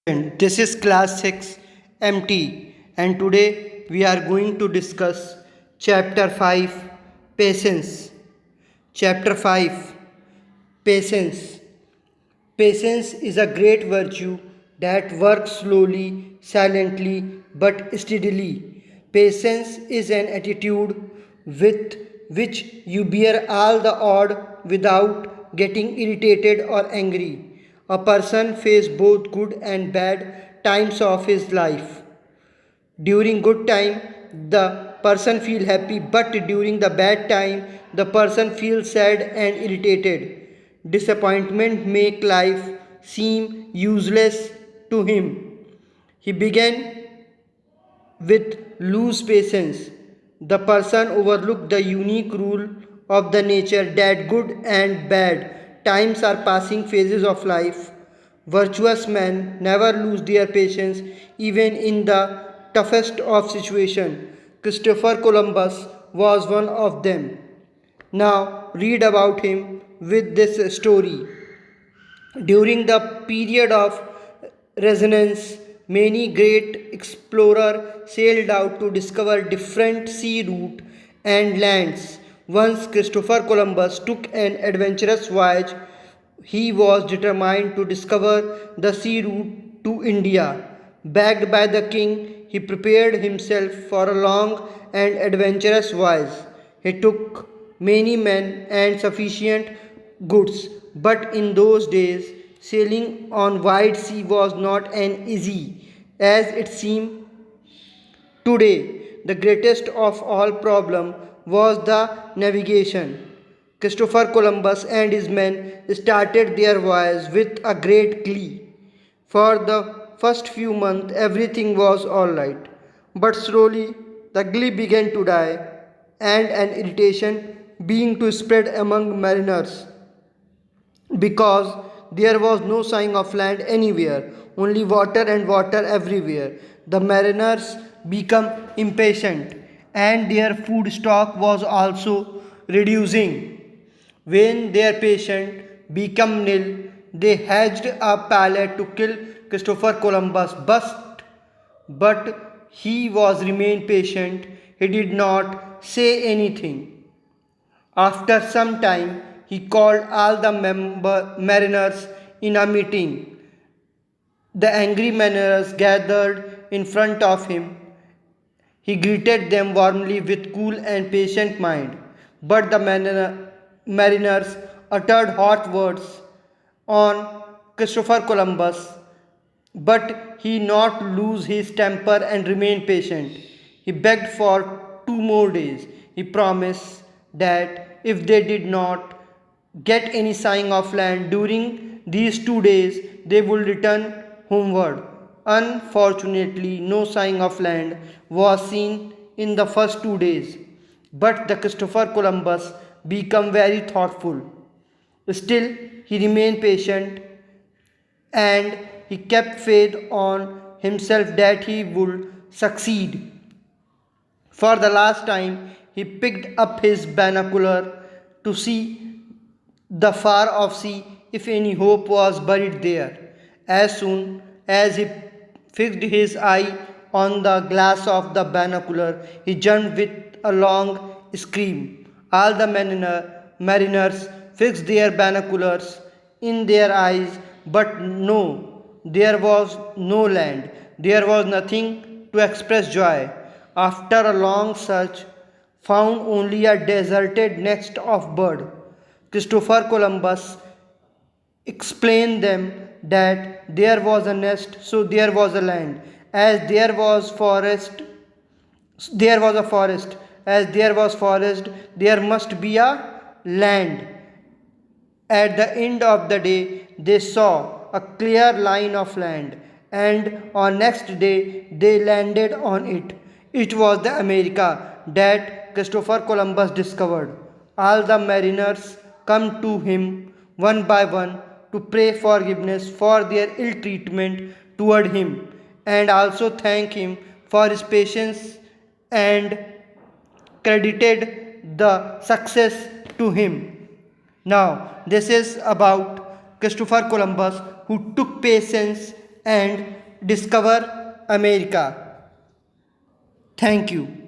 This is class 6 MT and today we are going to discuss chapter 5 patience. Chapter 5 patience. Patience is a great virtue that works slowly, silently but steadily. Patience is an attitude with which you bear all the odd without getting irritated or angry. A person faces both good and bad times of his life. During good time, the person feel happy, but during the bad time, the person feels sad and irritated. Disappointment make life seem useless to him. He began with loose patience. The person overlooked the unique rule of the nature that good and bad times are passing phases of life. Virtuous men never lose their patience even in the toughest of situations. Christopher Columbus was one of them. Now read about him with this story. During the period of Renaissance, many great explorers sailed out to discover different sea routes and lands. Once Christopher Columbus took an adventurous voyage, he was determined to discover the sea route to India. Backed by the king, he prepared himself for a long and adventurous voyage. He took many men and sufficient goods, but in those days, sailing on wide sea was not an easy as it seemed today. The greatest of all problem was the navigation. Christopher Columbus and his men started their voyage with a great glee. For the first few months, everything was alright, but slowly the glee began to die, and an irritation began to spread among mariners because there was no sign of land anywhere, only water and water everywhere. The mariners became impatient, and their food stock was also reducing. When their patient became nil, they hatched a plot to kill Christopher Columbus. But he was remained patient. He did not say anything. After some time, he called all the mariners in a meeting. The angry mariners gathered in front of him. He greeted them warmly with cool and patient mind. But the mariners uttered hot words on Christopher Columbus, but he not lose his temper and remain patient. He begged for 2 more days. He promised that if they did not get any sign of land during these 2 days, they would return homeward. Unfortunately, no sign of land was seen in the first 2 days. But the Christopher Columbus became very thoughtful. Still, he remained patient and he kept faith on himself that he would succeed. For the last time, he picked up his binocular to see the far off sea if any hope was buried there. As soon as he fixed his eye on the glass of the binocular, he jumped with a long scream. All the mariners fixed their binoculars in their eyes, but no, there was no land. There was nothing to express joy. After a long search, found only a deserted nest of bird. Christopher Columbus explained them that there was a nest, so there was a land. As there was forest, there was a forest. As there was forest, there must be a land. At the end of the day, they saw a clear line of land, and on next day they landed on it. It was the America that Christopher Columbus discovered. All the mariners come to him one by one to pray forgiveness for their ill treatment toward him and also thank him for his patience and credited the success to him. Now, this is about Christopher Columbus who took patience and discover America. Thank you.